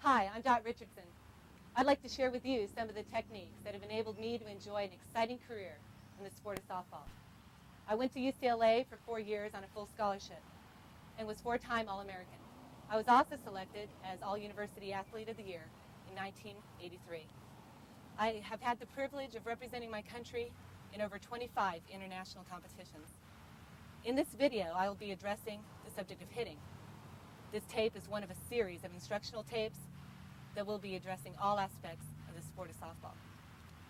Hi, I'm Dot Richardson. I'd like to share with you some of the techniques that have enabled me to enjoy an exciting career in the sport of softball. I went to UCLA for 4 years on a full scholarship and was 4-time All-American. I was also selected as All-University Athlete of the Year in 1983. I have had the privilege of representing my country in over 25 international competitions. In this video, I will be addressing the subject of hitting. This tape is one of a series of instructional tapes that will be addressing all aspects of the sport of softball.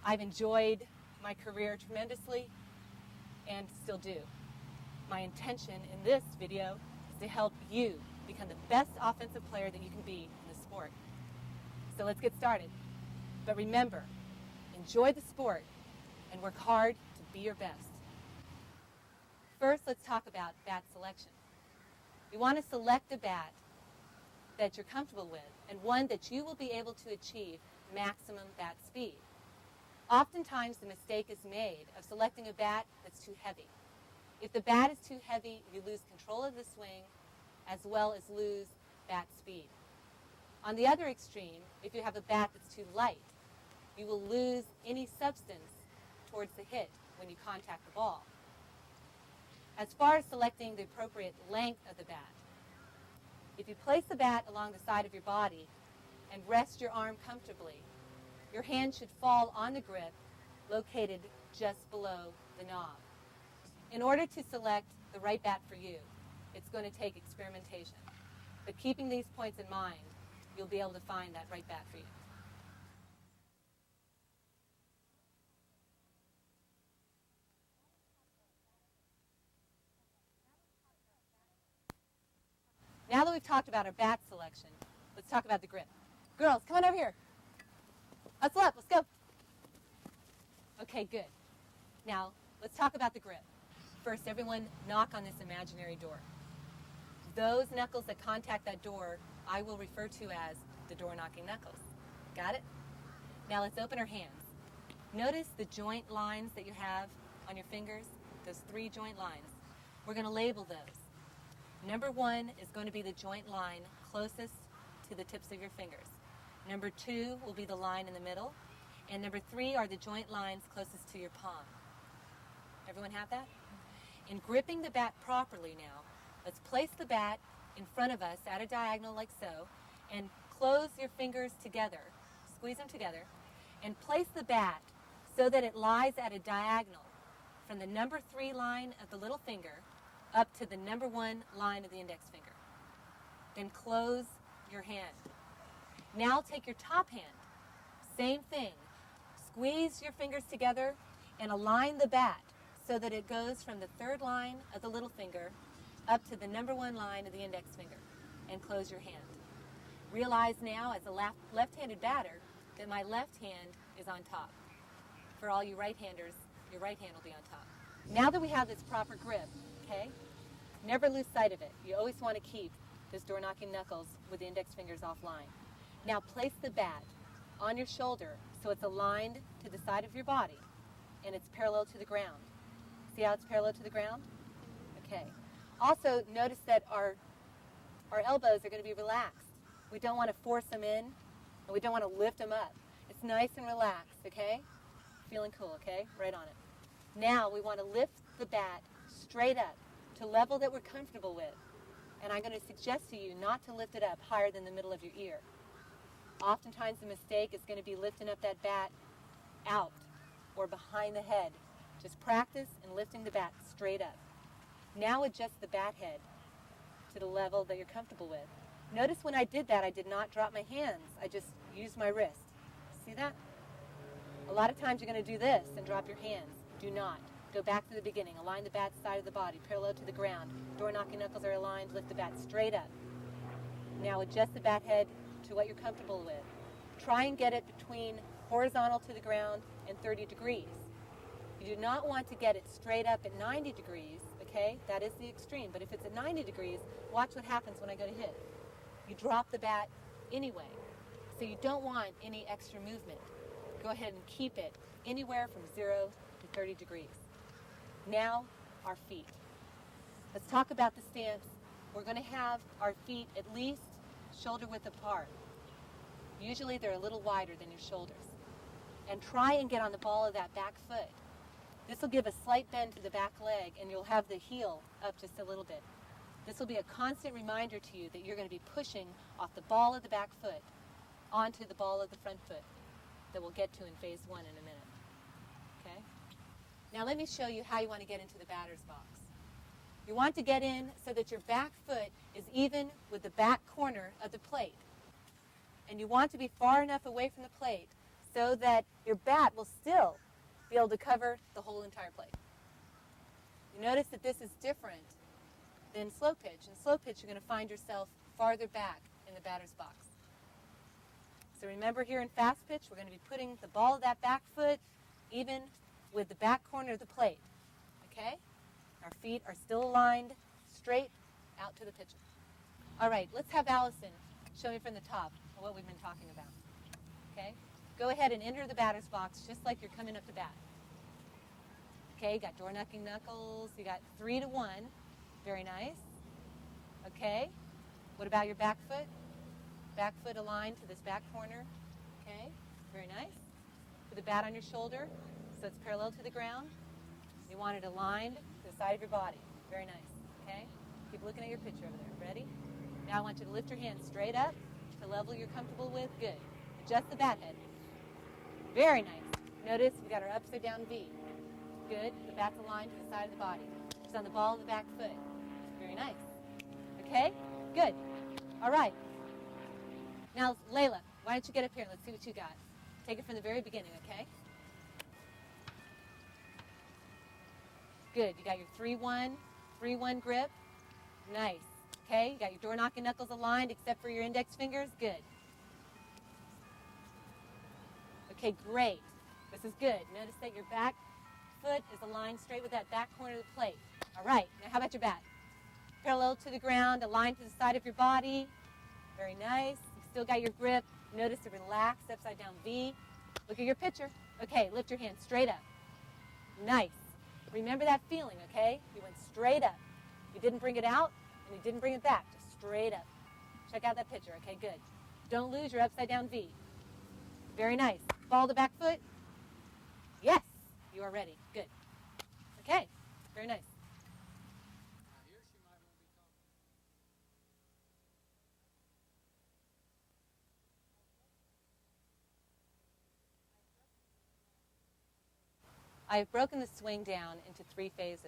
I've enjoyed my career tremendously and still do. My intention in this video is to help you become the best offensive player that you can be in the sport. So let's get started. But remember, enjoy the sport and work hard to be your best. First, let's talk about bat selection. You want to select a bat that you're comfortable with and one that you will be able to achieve maximum bat speed. Oftentimes, the mistake is made of selecting a bat that's too heavy. If the bat is too heavy, you lose control of the swing as well as lose bat speed. On the other extreme, if you have a bat that's too light, you will lose any substance towards the hit when you contact the ball. As far as selecting the appropriate length of the bat, if you place the bat along the side of your body and rest your arm comfortably, your hand should fall on the grip located just below the knob. In order to select the right bat for you, it's going to take experimentation. But keeping these points in mind, you'll be able to find that right bat for you. Now that we've talked about our bat selection, let's talk about the grip. Girls, come on over here. Let's go. Okay, good. Now, let's talk about the grip. First, everyone knock on this imaginary door. Those knuckles that contact that door, I will refer to as the door-knocking knuckles. Got it? Now let's open our hands. Notice the joint lines that you have on your fingers, those 3 joint lines. We're going to label those. Number 1 is going to be the joint line closest to the tips of your fingers. Number 2 will be the line in the middle. And number 3 are the joint lines closest to your palm. Everyone have that? In gripping the bat properly now, let's place the bat in front of us at a diagonal like so, and close your fingers together, squeeze them together, and place the bat so that it lies at a diagonal from the number 3 line of the little finger up to the number 1 line of the index finger. Then close your hand. Now take your top hand. Same thing. Squeeze your fingers together and align the bat so that it goes from the 3rd line of the little finger up to the number 1 line of the index finger, and close your hand. Realize now, as a left-handed batter, that my left hand is on top. For all you right-handers, your right hand will be on top. Now that we have this proper grip, okay, never lose sight of it. You always want to keep those door-knocking knuckles with the index fingers offline. Now place the bat on your shoulder so it's aligned to the side of your body and it's parallel to the ground. See how it's parallel to the ground? Okay. Also, notice that our elbows are going to be relaxed. We don't want to force them in, and we don't want to lift them up. It's nice and relaxed, okay? Feeling cool, okay? Right on it. Now we want to lift the bat straight up to a level that we're comfortable with. And I'm going to suggest to you not to lift it up higher than the middle of your ear. Oftentimes the mistake is going to be lifting up that bat out or behind the head. Just practice and lifting the bat straight up. Now adjust the bat head to the level that you're comfortable with. Notice when I did that, I did not drop my hands. I just used my wrist. See that? A lot of times you're going to do this and drop your hands. Do not. Go back to the beginning. Align the bat side of the body, parallel to the ground. Door-knocking knuckles are aligned. Lift the bat straight up. Now adjust the bat head to what you're comfortable with. Try and get it between horizontal to the ground and 30 degrees. You do not want to get it straight up at 90 degrees, okay? That is the extreme. But if it's at 90 degrees, watch what happens when I go to hit. You drop the bat anyway. So you don't want any extra movement. Go ahead and keep it anywhere from 0 to 30 degrees. Now, our feet. Let's talk about the stance. We're going to have our feet at least shoulder width apart. Usually they're a little wider than your shoulders. And try and get on the ball of that back foot. This will give a slight bend to the back leg, and you'll have the heel up just a little bit. This will be a constant reminder to you that you're going to be pushing off the ball of the back foot onto the ball of the front foot that we'll get to in phase 1 in a minute. Okay? Now let me show you how you want to get into the batter's box. You want to get in so that your back foot is even with the back corner of the plate. And you want to be far enough away from the plate so that your bat will still be able to cover the whole entire plate. You notice that this is different than slow pitch. In slow pitch, you're going to find yourself farther back in the batter's box. So remember, here in fast pitch, we're going to be putting the ball of that back foot even with the back corner of the plate. Okay? Our feet are still aligned straight out to the pitcher. All right, let's have Allison show me from the top what we've been talking about. Okay? Go ahead and enter the batter's box just like you're coming up to bat. Okay, you got door knocking knuckles. You got 3 to 1. Very nice. Okay. What about your back foot? Back foot aligned to this back corner. Okay. Very nice. Put the bat on your shoulder so it's parallel to the ground. You want it aligned to the side of your body. Very nice. Okay. Keep looking at your picture over there. Ready? Now I want you to lift your hands straight up to level you're comfortable with. Good. Adjust the bat head. Very nice. Notice we got our upside down V. Good. The bat's aligned to the side of the body. It's on the ball of the back foot. Very nice. Okay? Good. All right. Now, Layla, why don't you get up here and let's see what you got. Take it from the very beginning, okay? Good. You got your 3-1 grip. Nice. Okay? You got your door knocking knuckles aligned except for your index fingers. Good. Okay, great. This is good. Notice that your back foot is aligned straight with that back corner of the plate. All right. Now, how about your bat? Parallel to the ground, aligned to the side of your body. Very nice. You still got your grip. Notice the relaxed upside down V. Look at your pitcher. Okay, lift your hand straight up. Nice. Remember that feeling, okay? You went straight up. You didn't bring it out, and you didn't bring it back. Just straight up. Check out that pitcher. Okay, good. Don't lose your upside down V. Very nice. Ball the back foot. Yes, you are ready. Good. Okay, very nice. I have broken the swing down into 3 phases.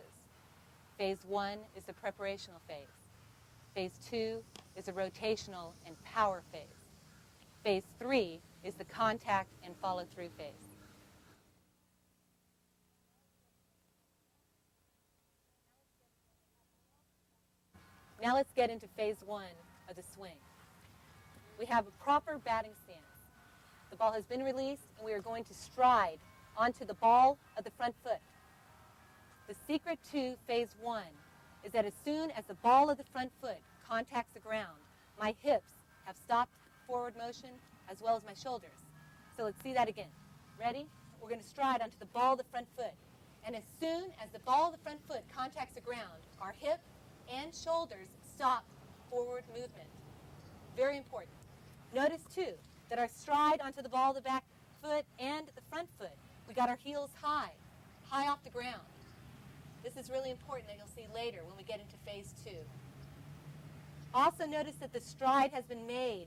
Phase 1 is the preparational phase. Phase 2 is a rotational and power phase. Phase 3 is the contact and follow-through phase. Now let's get into phase 1 of the swing. We have a proper batting stance. The ball has been released, and we are going to stride onto the ball of the front foot. The secret to phase 1 is that as soon as the ball of the front foot contacts the ground, my hips have stopped forward motion as well as my shoulders. So let's see that again. Ready? We're going to stride onto the ball of the front foot. And as soon as the ball of the front foot contacts the ground, our hip and shoulders stop forward movement. Very important. Notice, too, that our stride onto the ball of the back foot and the front foot, we got our heels high off the ground. This is really important that you'll see later when we get into phase 2. Also notice that the stride has been made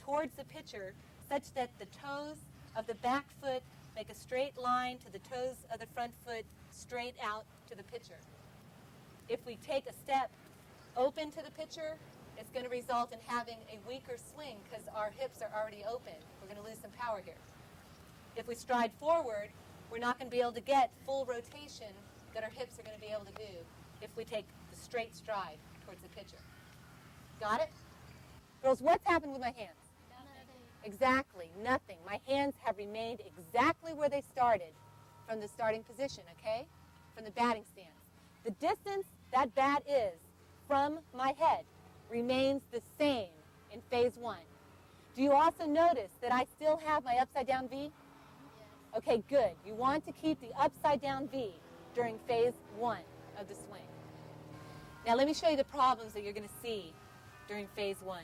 towards the pitcher such that the toes of the back foot make a straight line to the toes of the front foot straight out to the pitcher. If we take a step open to the pitcher, it's going to result in having a weaker swing because our hips are already open. We're going to lose some power here. If we stride forward, we're not going to be able to get full rotation that our hips are going to be able to do if we take the straight stride towards the pitcher. Got it? Girls, what's happened with my hands? Nothing. Exactly, nothing. My hands have remained exactly where they started from the starting position, okay? From the batting stance. The distance that bat is from my head remains the same in phase 1. Do you also notice that I still have my upside down V? Yes. Okay, good. You want to keep the upside down V during phase 1 of the swing. Now let me show you the problems that you're going to see during phase 1.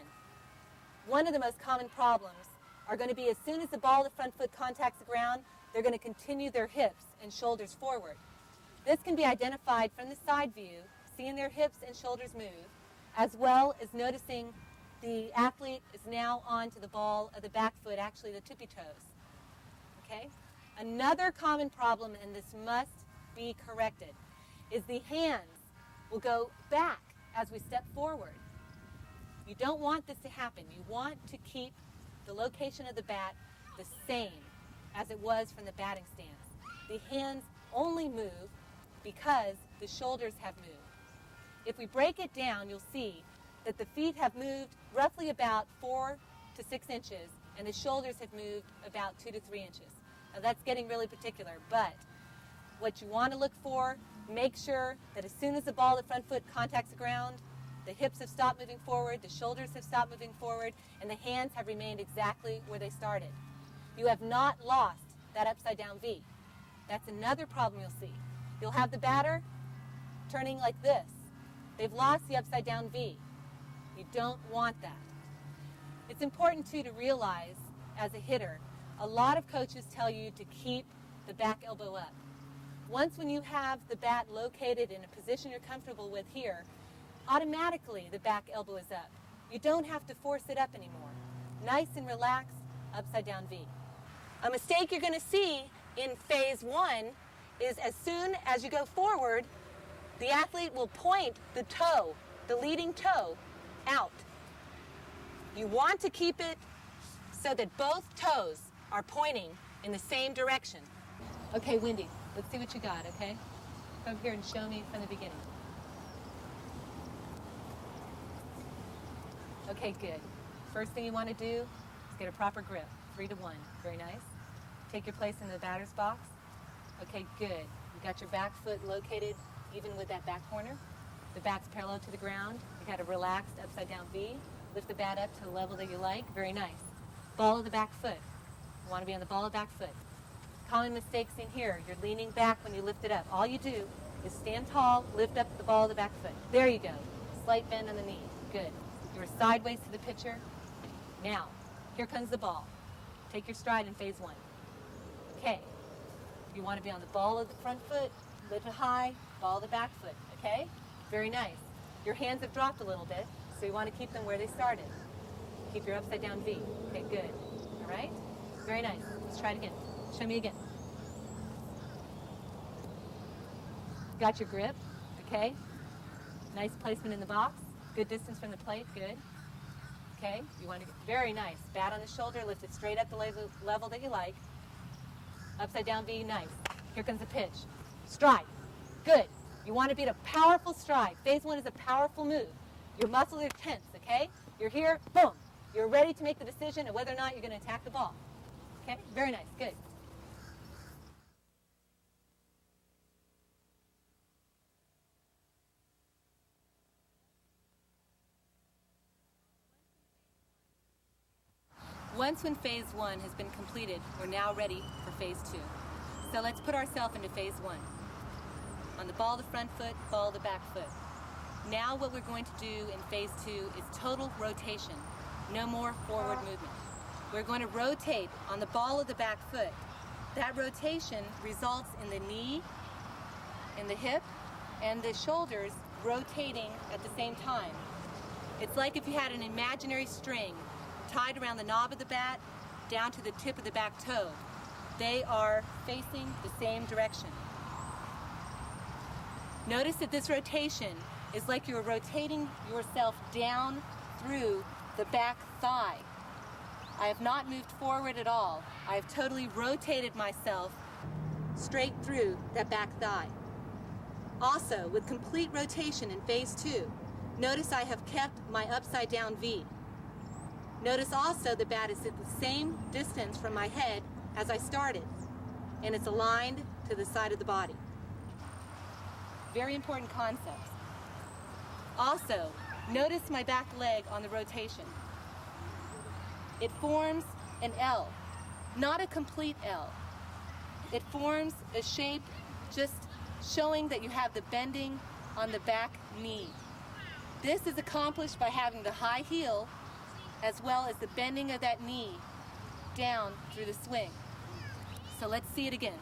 One of the most common problems are going to be as soon as the ball of the front foot contacts the ground, they're going to continue their hips and shoulders forward. This can be identified from the side view, seeing their hips and shoulders move, as well as noticing the athlete is now onto the ball of the back foot, actually the tippy toes. Okay? Another common problem, and this must be corrected, is the hands will go back as we step forward. You don't want this to happen. You want to keep the location of the bat the same as it was from the batting stance. The hands only move because the shoulders have moved. If we break it down, you'll see that the feet have moved roughly about 4 to 6 inches, and the shoulders have moved about 2 to 3 inches. Now that's getting really particular, but what you want to look for, make sure that as soon as the ball of the front foot contacts the ground, the hips have stopped moving forward, the shoulders have stopped moving forward, and the hands have remained exactly where they started. You have not lost that upside down V. That's another problem you'll see. You'll have the batter turning like this. They've lost the upside down V. You don't want that. It's important too to realize as a hitter, a lot of coaches tell you to keep the back elbow up. Once when you have the bat located in a position you're comfortable with here, automatically the back elbow is up. You don't have to force it up anymore. Nice and relaxed, upside down V. A mistake you're going to see in phase 1 is as soon as you go forward, the athlete will point the toe, the leading toe, out. You want to keep it so that both toes are pointing in the same direction. Okay, Wendy, let's see what you got, okay? Come over here and show me from the beginning. Okay, good. First thing you want to do is get a proper grip, 3 to 1. Very nice. Take your place in the batter's box. Okay, good. You got your back foot located even with that back corner. The bat's parallel to the ground. You got a relaxed upside down V. Lift the bat up to the level that you like. Very nice. Ball of the back foot. You want to be on the ball of the back foot. Common mistakes in here. You're leaning back when you lift it up. All you do is stand tall, lift up the ball of the back foot. There you go. Slight bend on the knee. Good. You're sideways to the pitcher. Now, here comes the ball. Take your stride in phase 1. Okay. You want to be on the ball of the front foot, lift it high, ball of the back foot. Okay? Very nice. Your hands have dropped a little bit, so you want to keep them where they started. Keep your upside down V. Okay, good. All right? Very nice. Let's try it again. Show me again. Got your grip. Okay? Nice placement in the box. Good distance from the plate. Good. Okay? You want to get very nice. Bat on the shoulder. Lift it straight up the level that you like. Upside down V. Nice. Here comes the pitch. Stride. Good. You want to be at a powerful stride. Phase 1 is a powerful move. Your muscles are tense, okay? You're here, boom. You're ready to make the decision of whether or not you're going to attack the ball. Okay? Very nice. Good. Once when phase 1 has been completed, we're now ready for phase 2. So let's put ourselves into phase 1. On the ball of the front foot, ball of the back foot. Now what we're going to do in phase 2 is total rotation. No more forward movement. We're going to rotate on the ball of the back foot. That rotation results in the knee, and the hip, and the shoulders rotating at the same time. It's like if you had an imaginary string tied around the knob of the bat down to the tip of the back toe. They are facing the same direction. Notice that this rotation is like you're rotating yourself down through the back thigh. I have not moved forward at all. I have totally rotated myself straight through that back thigh. Also, with complete rotation in phase 2, notice I have kept my upside down V. Notice also the bat is at the same distance from my head as I started, and it's aligned to the side of the body. Very important concepts. Also, notice my back leg on the rotation. It forms an L, not a complete L. It forms a shape just showing that you have the bending on the back knee. This is accomplished by having the high heel as well as the bending of that knee down through the swing. So let's see it again.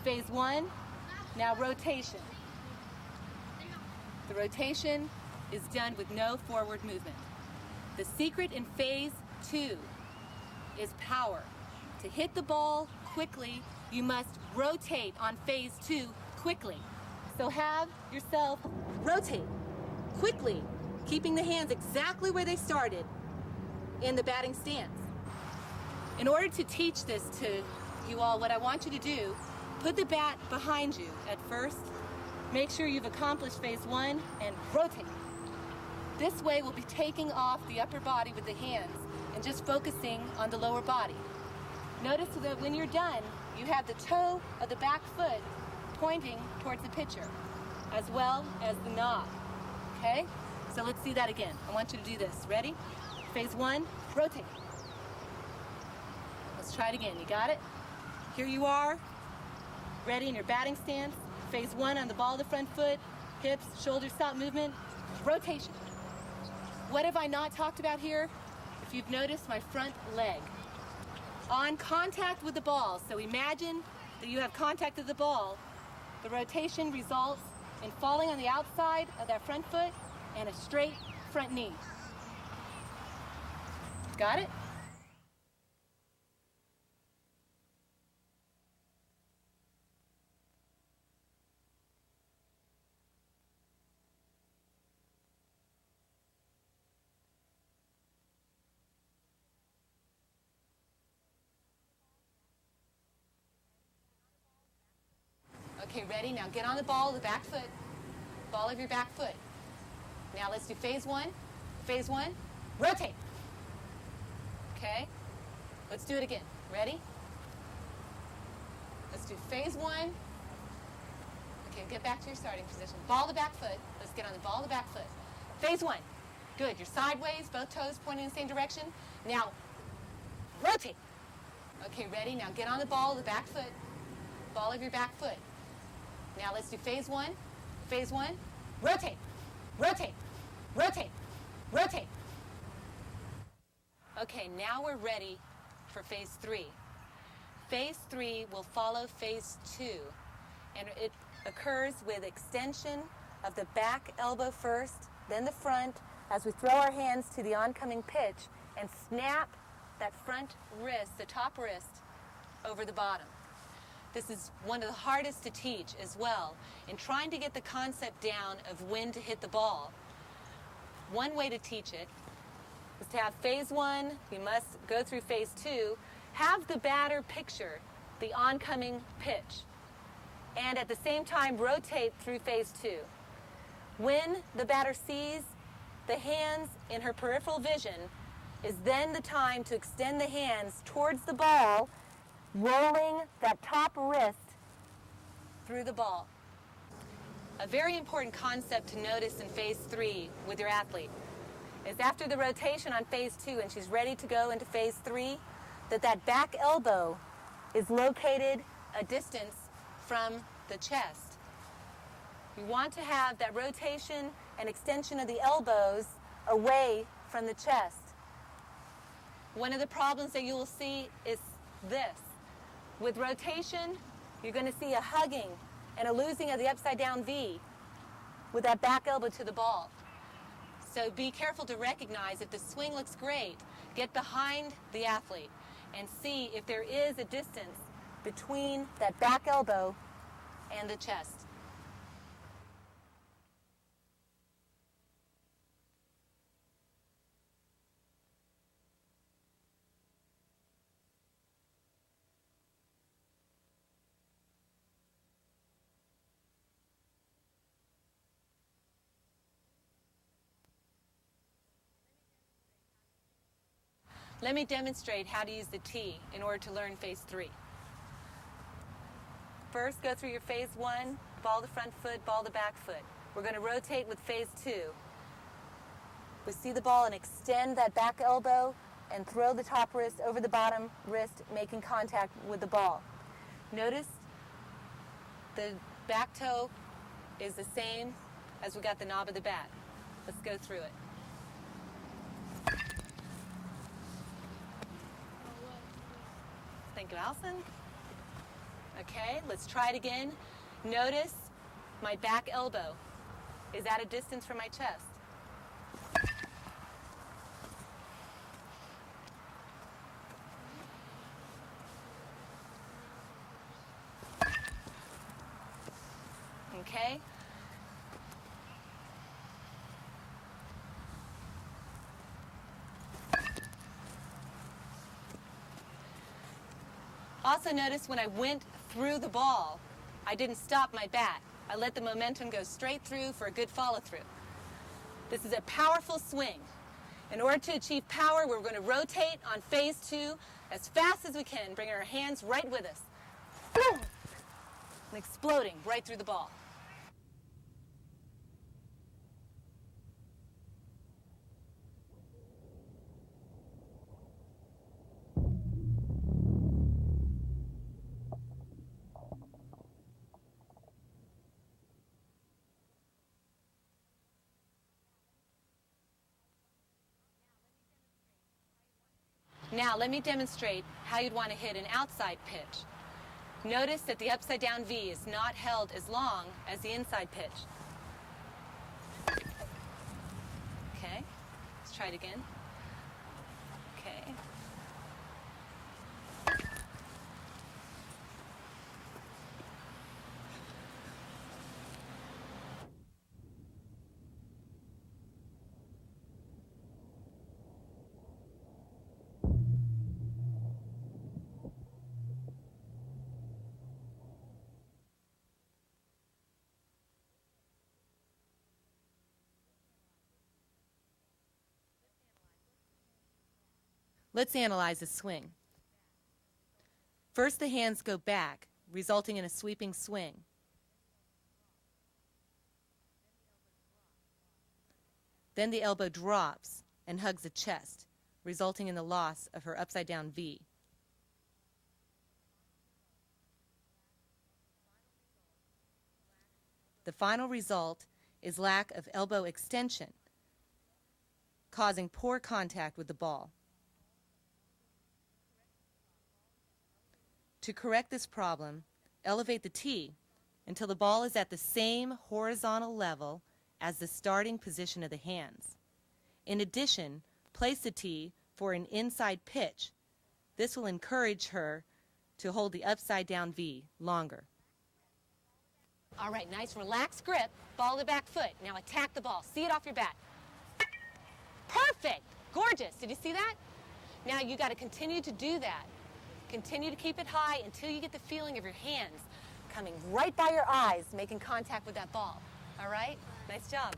Phase one, now rotation. The rotation is done with no forward movement. The secret in phase two is power. To hit the ball quickly, you must rotate on phase two quickly. So have yourself rotate quickly, keeping the hands exactly where they started in the batting stance. In order to teach this to you all, what I want you to do, put the bat behind you at first. Make sure you've accomplished phase one and rotate. This way we'll be taking off the upper body with the hands and just focusing on the lower body. Notice that when you're done, you have the toe of the back foot pointing towards the pitcher, as well as the knob, okay? So let's see that again. I want you to do this. Ready? Phase one, rotate. Let's try it again. You got it? Here you are, ready in your batting stance. Phase one on the ball of the front foot, hips, shoulders, stop movement, rotation. What have I not talked about here? If you've noticed, my front leg. On contact with the ball, so imagine that you have contact with the ball. The rotation results in falling on the outside of that front foot and a straight front knee. Got it? Okay, ready? Now get on the ball of the back foot, ball of your back foot. Now let's do phase one. Phase one, rotate. Okay, let's do it again. Ready? Let's do phase one. Okay, get back to your starting position. Ball of the back foot. Let's get on the ball of the back foot. Phase one. Good. You're sideways, both toes pointing in the same direction. Now, rotate. Okay, ready? Now get on the ball of the back foot, ball of your back foot. Now let's do phase one. Phase one, rotate, rotate, rotate, rotate. Okay, now we're ready for phase three. Phase three will follow phase two, and it occurs with extension of the back elbow first, then the front, as we throw our hands to the oncoming pitch and snap that front wrist, the top wrist, over the bottom. This is one of the hardest to teach as well, in trying to get the concept down of when to hit the ball. One way to teach it is to have phase one, you must go through phase two, have the batter picture the oncoming pitch, and at the same time rotate through phase two. When the batter sees the hands in her peripheral vision, is then the time to extend the hands towards the ball, rolling that top wrist through the ball. A very important concept to notice in phase three with your athlete is after the rotation on phase two and she's ready to go into phase three, that back elbow is located a distance from the chest. You want to have that rotation and extension of the elbows away from the chest. One of the problems that you will see is this. With rotation, you're going to see a hugging and a losing of the upside down V with that back elbow to the ball. So be careful to recognize if the swing looks great, get behind the athlete and see if there is a distance between that back elbow and the chest. Let me demonstrate how to use the T in order to learn phase three. First, go through your phase one, ball the front foot, ball the back foot. We're going to rotate with phase two. We see the ball and extend that back elbow and throw the top wrist over the bottom wrist, making contact with the ball. Notice the back toe is the same as we got the knob of the bat. Let's go through it. Thank you, Allison. Okay, let's try it again. Notice my back elbow is at a distance from my chest. Okay? Also notice when I went through the ball, I didn't stop my bat. I let the momentum go straight through for a good follow-through. This is a powerful swing. In order to achieve power, we're going to rotate on phase 2 as fast as we can, bringing our hands right with us. Boom! And exploding right through the ball. Now, let me demonstrate how you'd want to hit an outside pitch. Notice that the upside down V is not held as long as the inside pitch. Okay, let's try it again. Okay. Let's analyze the swing. First, the hands go back, resulting in a sweeping swing. Then the elbow drops and hugs the chest, resulting in the loss of her upside-down V. The final result is lack of elbow extension, causing poor contact with the ball. To correct this problem, elevate the tee until the ball is at the same horizontal level as the starting position of the hands. In addition, place the tee for an inside pitch. This will encourage her to hold the upside down V longer. All right, nice relaxed grip, ball to the back foot. Now attack the ball, see it off your bat. Perfect, gorgeous, did you see that? Now you got to continue to do that. Continue to keep it high until you get the feeling of your hands coming right by your eyes, making contact with that ball. All right? Nice job.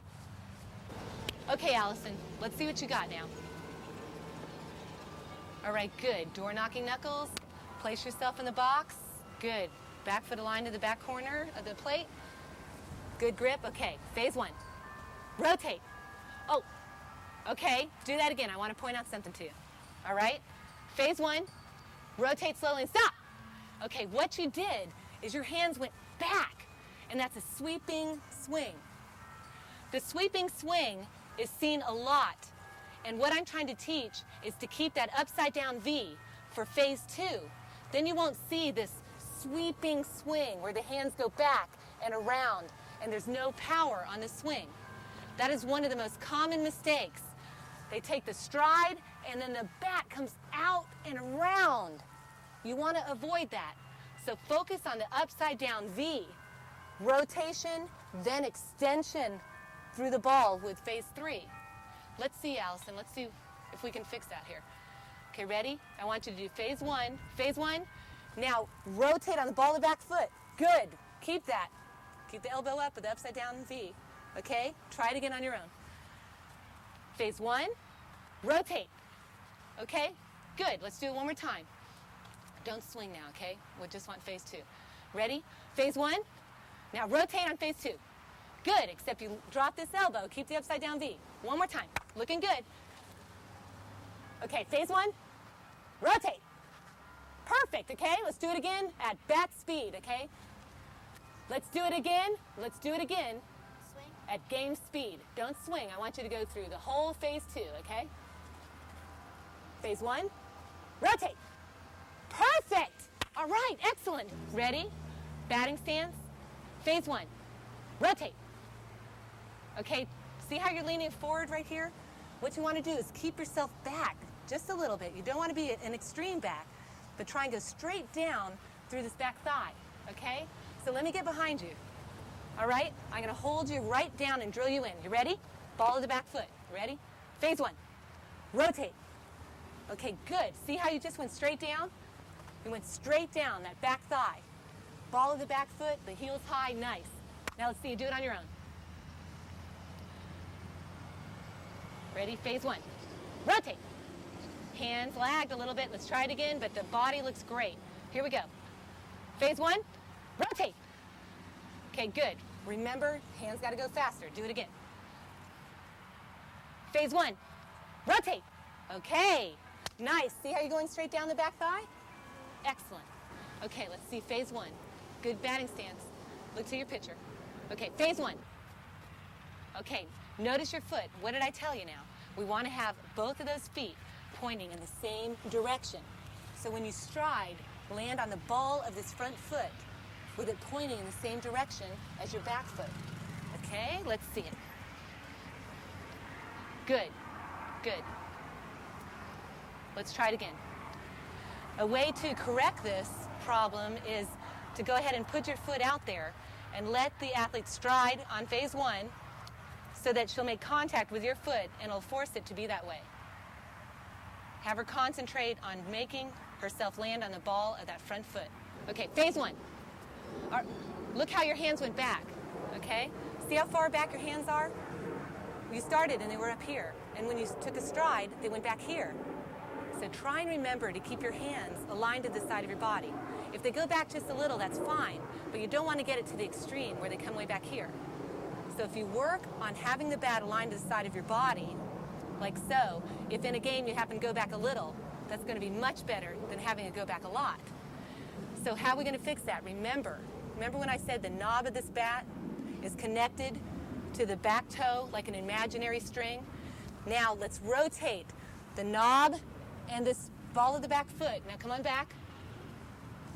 Okay, Allison, let's see what you got now. All right, good. Door knocking knuckles. Place yourself in the box. Good. Back foot aligned to the back corner of the plate. Good grip. Okay, phase 1. Rotate. Oh, okay. Do that again. I want to point out something to you. All right? Phase 1. Rotate slowly and stop. Okay, what you did is your hands went back, and that's a sweeping swing. The sweeping swing is seen a lot, and what I'm trying to teach is to keep that upside down V for phase 2. Then you won't see this sweeping swing where the hands go back and around, and there's no power on the swing. That is one of the most common mistakes. They take the stride, and then the bat comes out and around. You want to avoid that. So focus on the upside down V. Rotation, then extension through the ball with phase 3. Let's see, Allison. Let's see if we can fix that here. Okay, ready? I want you to do phase 1. Phase 1. Now rotate on the ball of the back foot. Good. Keep that. Keep the elbow up with the upside down V. Okay? Try it again on your own. Phase 1. Rotate. Okay? Good. Let's do it one more time. Don't swing now, okay? We just want phase 2. Ready? Phase 1. Now rotate on phase 2. Good, except you drop this elbow. Keep the upside down V. One more time. Looking good. Okay, phase 1. Rotate. Perfect, okay? Let's do it again at bat speed, okay? Let's do it again. Let's do it again. Swing. At game speed. Don't swing. I want you to go through the whole phase 2, okay? Phase 1. Rotate. Perfect. All right, excellent. Ready? Batting stance. Phase one. Rotate. Okay, see how you're leaning forward right here? What you want to do is keep yourself back just a little bit. You don't want to be an extreme back, but try and go straight down through this back thigh, okay? So let me get behind you. All right, I'm going to hold you right down and drill you in. You ready? Ball of the back foot. Ready? Phase one. Rotate. Okay, good. See how you just went straight down? You went straight down, that back thigh. Ball of the back foot, the heels high, nice. Now let's see you do it on your own. Ready? Phase one. Rotate. Hands lagged a little bit. Let's try it again, but the body looks great. Here we go. Phase one. Rotate. Okay, good. Remember, hands got to go faster. Do it again. Phase one. Rotate. Okay. Nice. See how you're going straight down the back thigh? Excellent. Okay, let's see phase one. Good batting stance. Look to your picture. Okay, phase one. Okay, notice your foot. What did I tell you now? We want to have both of those feet pointing in the same direction. So when you stride, land on the ball of this front foot with it pointing in the same direction as your back foot. Okay, let's see it. Good, good. Let's try it again. A way to correct this problem is to go ahead and put your foot out there and let the athlete stride on phase one so that she'll make contact with your foot and it'll force it to be that way. Have her concentrate on making herself land on the ball of that front foot. Okay, phase one. Look how your hands went back, okay? See how far back your hands are? You started and they were up here, and when you took a stride, they went back here. So try and remember to keep your hands aligned to the side of your body. If they go back just a little, that's fine, but you don't want to get it to the extreme where they come way back here. So if you work on having the bat aligned to the side of your body, like so, if in a game you happen to go back a little, that's going to be much better than having it go back a lot. So how are we going to fix that? Remember when I said the knob of this bat is connected to the back toe like an imaginary string? Now let's rotate the knob and this ball of the back foot. Now come on back.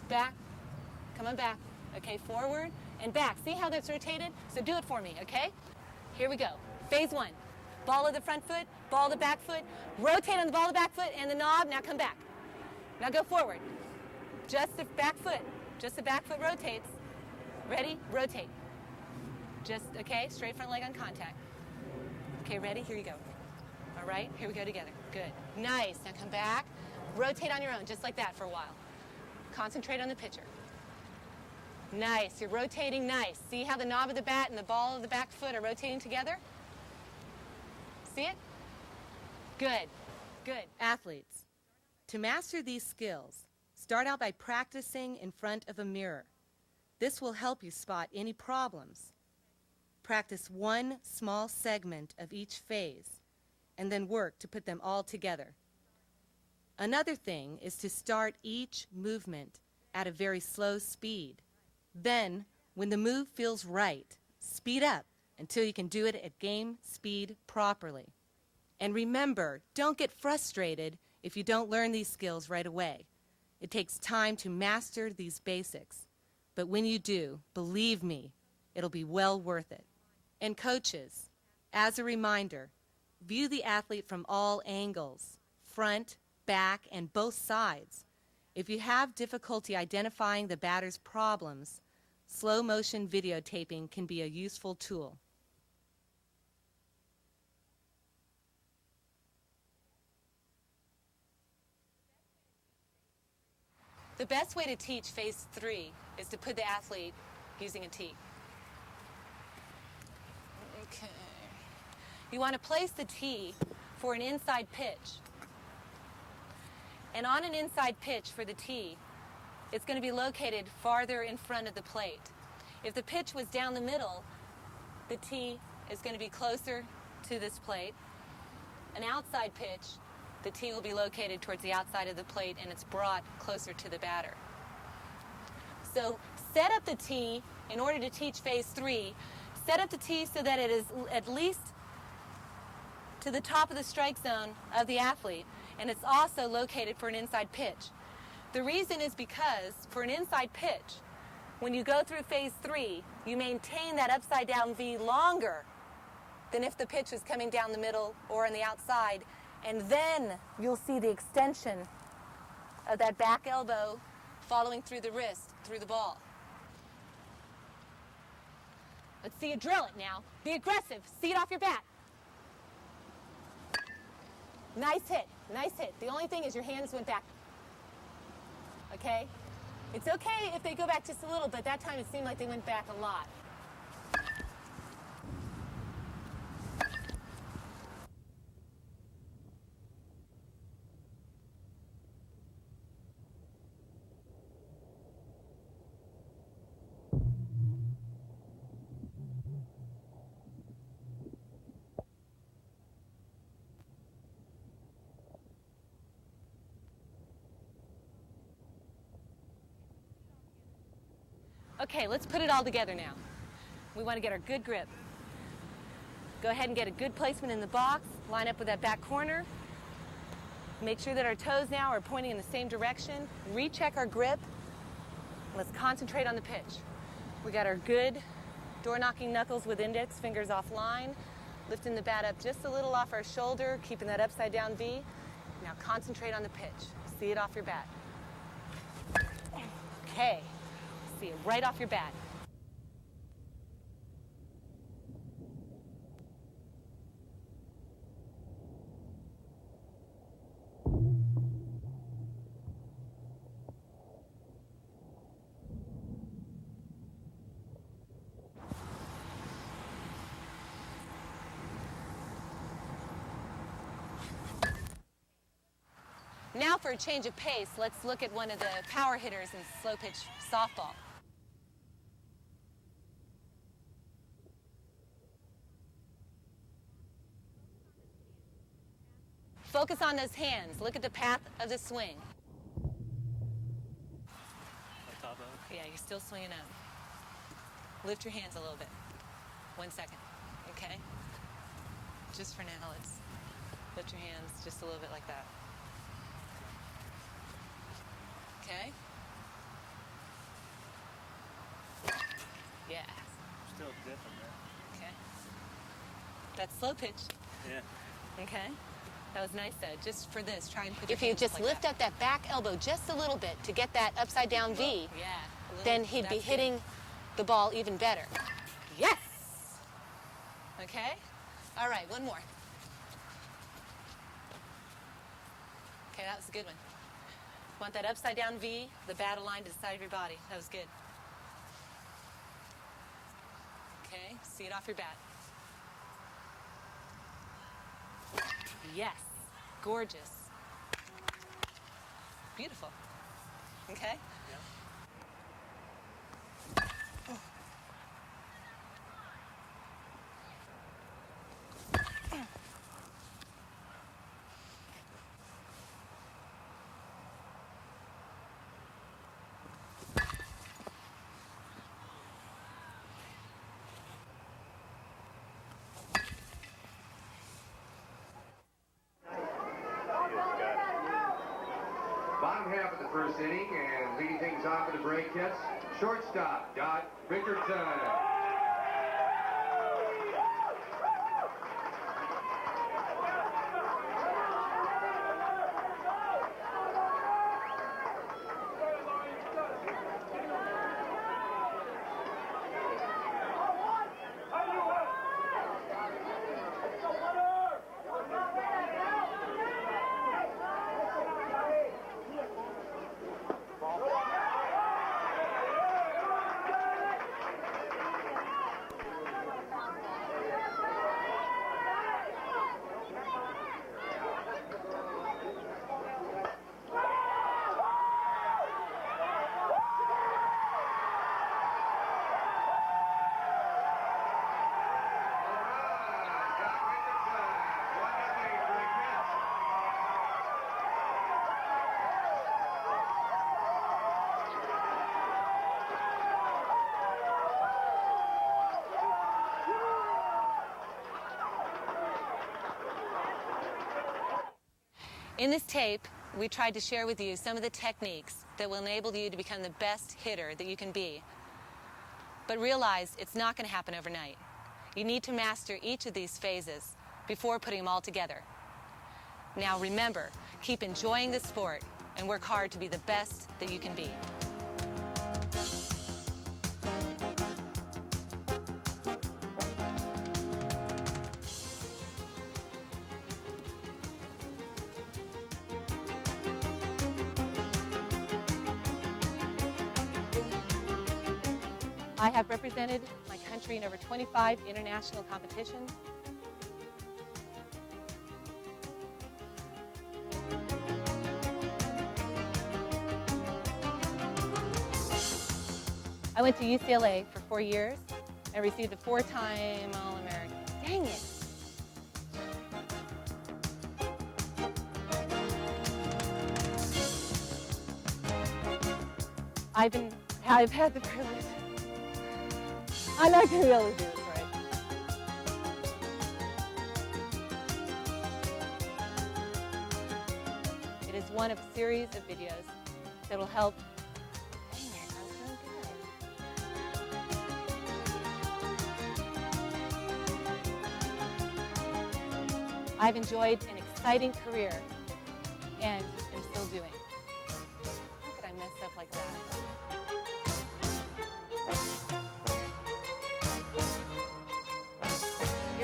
Back. Come on back. Okay, forward and back. See how that's rotated? So do it for me, okay? Here we go. Phase one. Ball of the front foot, ball of the back foot. Rotate on the ball of the back foot and the knob. Now come back. Now go forward. Just the back foot. Just the back foot rotates. Ready? Rotate. Just, okay, straight front leg on contact. Okay, ready? Here you go. All right, here we go together. Good. Nice. Now come back. Rotate on your own, just like that for a while. Concentrate on the pitcher. Nice. You're rotating nice. See how the knob of the bat and the ball of the back foot are rotating together? See it? Good. Good. Athletes, to master these skills, start out by practicing in front of a mirror. This will help you spot any problems. Practice one small segment of each phase and then work to put them all together. Another thing is to start each movement at a very slow speed. Then, when the move feels right, speed up until you can do it at game speed properly. And remember, don't get frustrated if you don't learn these skills right away. It takes time to master these basics. But when you do, believe me, it'll be well worth it. And coaches, as a reminder, view the athlete from all angles, front, back, and both sides. If you have difficulty identifying the batter's problems, slow motion videotaping can be a useful tool. The best way to teach phase 3 is to put the athlete using a tee. Okay. You want to place the tee for an inside pitch. And on an inside pitch for the tee, it's going to be located farther in front of the plate. If the pitch was down the middle, the tee is going to be closer to this plate. An outside pitch, the tee will be located towards the outside of the plate and it's brought closer to the batter. So set up the tee in order to teach phase 3. Set up the tee so that it is at least to the top of the strike zone of the athlete, and it's also located for an inside pitch. The reason is because for an inside pitch, when you go through phase 3, you maintain that upside down V longer than if the pitch was coming down the middle or on the outside, and then you'll see the extension of that back elbow following through the wrist, through the ball. Let's see you drill it now. Be aggressive. See it off your bat. Nice hit. Nice hit. The only thing is your hands went back. Okay? It's okay if they go back just a little, but that time it seemed like they went back a lot. Okay, let's put it all together now. We want to get our good grip. Go ahead and get a good placement in the box. Line up with that back corner. Make sure that our toes now are pointing in the same direction. Recheck our grip. Let's concentrate on the pitch. We got our good door-knocking knuckles with index fingers offline. Lifting the bat up just a little off our shoulder, keeping that upside down V. Now concentrate on the pitch. See it off your bat. Okay. See it right off your bat. Now for a change of pace, let's look at one of the power hitters in slow pitch softball. Focus on those hands. Look at the path of the swing. On top of it? Yeah, you're still swinging out. Lift your hands a little bit. 1 second, okay? Just for now, let's lift your hands just a little bit like that. Okay? Yeah. Still different, man. Okay. That's slow pitch. Yeah. Okay? That was nice, though. Just for this, try and put your hands like that. If you just lift up that back elbow just a little bit to get that upside down V, then he'd be hitting the ball even better. Yes! Okay? All right, one more. Okay, that was a good one. Want that upside down V, the bat aligned to the side of your body. That was good. Okay, see it off your bat. Yes, gorgeous. Beautiful. Okay? Yeah. Bottom half of the first inning, and leading things off in the break hits, shortstop, Richardson. In this tape, we tried to share with you some of the techniques that will enable you to become the best hitter that you can be. But realize it's not going to happen overnight. You need to master each of these phases before putting them all together. Now remember, keep enjoying the sport and work hard to be the best that you can be. I have represented my country in over 25 international competitions. I went to UCLA for 4 years and received a 4-time All-American. Dang it! I've had the privilege. I'm not going to be able to do this right. It is one of a series of videos that will help. Dang it, I'm so good. I've enjoyed an exciting career and am still doing. How could I mess up like that?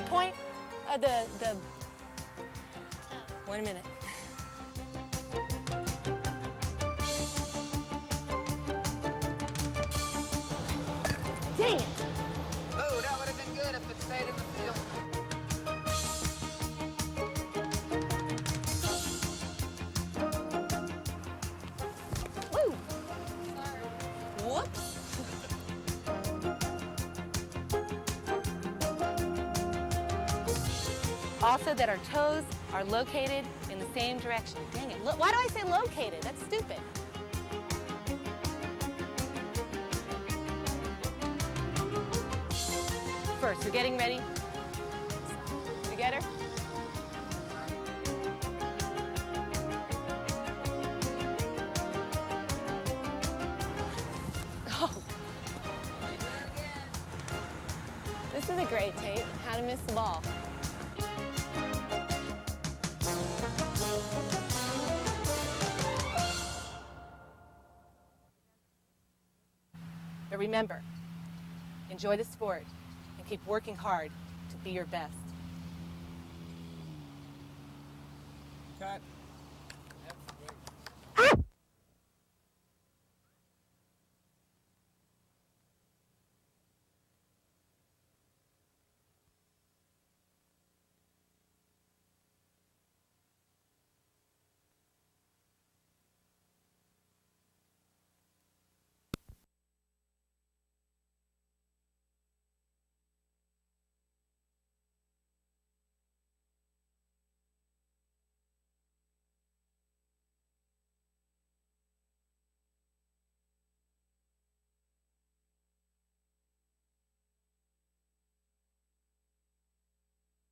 Point the 1 minute. Dang it! Oh, that would have been good if it stayed in the field. Woo! Whoops! Also that our toes are located in the same direction. Dang it, why do I say located? That's stupid. First, we're getting ready. Together. Oh. This is a great tape, how to miss the ball. But remember, enjoy the sport and keep working hard to be your best. Cut.